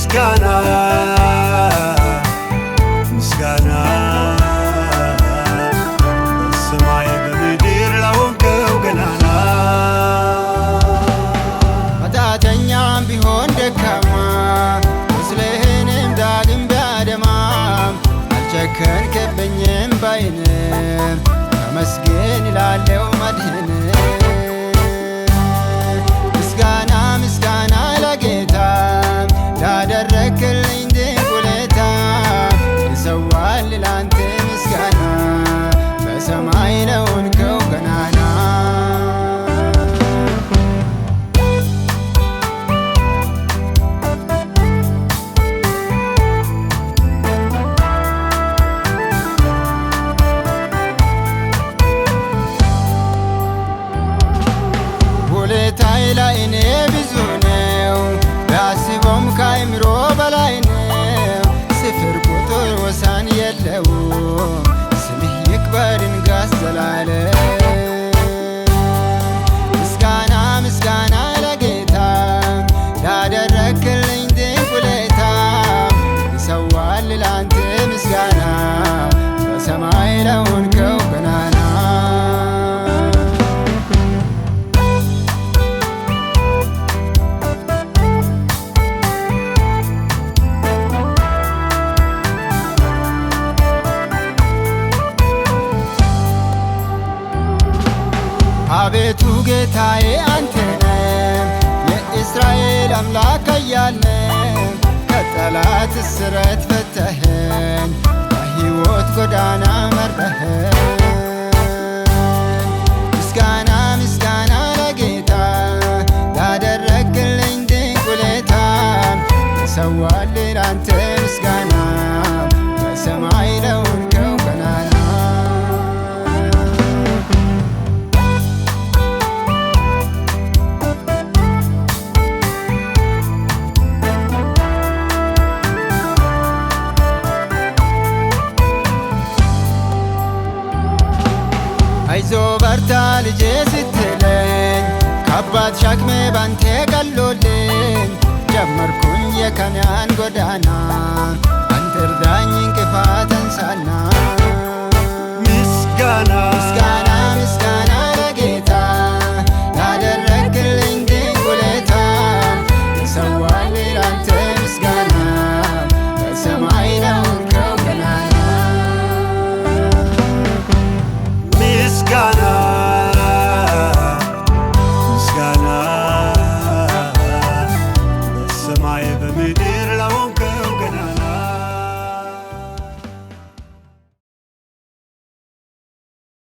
ምስጋና ምስጋና በሰማይ በምድር ላወንከው ገናና ኃጢአተኛም ቢሆን ደካማ ምስልህንም ዳግም ቢያደማም አልጨከንክብኝም ባይንም ተመስገን እላለሁ መድህን ምስጋና ምስጋና ለጌታ ላደረክልኝ ድንቅ ውለታ ይሰዋል ላንተ ምስጋና በሰማይ ለሆንከው ገናና ውለታዬ ለእኔ ብዙ ነው ባስበውም ከአእምሮ በላይ ነው ስፍር ቁጥር ወሰን የለውም ስምህ ይክበር ይንገስ ዘላለም ምስጋና ምስጋና ለጌታ ላደረክልኝ ድንቅ ውለታ ይሰዋል ላንተ ምስጋና በሰማይ ለሆንከው ገናና አቤቱ ጌታዬ አንተ ነህ የእስራኤል አምላክ ኃያል ነህ ከጠላት እስራት ፈተኸኝ በሕይወት ጎዳና መራኸኝ ምስጋና ምስጋና ለጌታ ላደረክልኝ ድንቅ ውለታ ይሰዋል ላንተ ምስጋና በሰማይ ለሆንከው ገናና አይዞ በርታ ልጄ ስትለኝ ከአባት ሸክሜ ባንተ ቀሎልኝ ጀመርኩኝ የከነዓን ጎዳና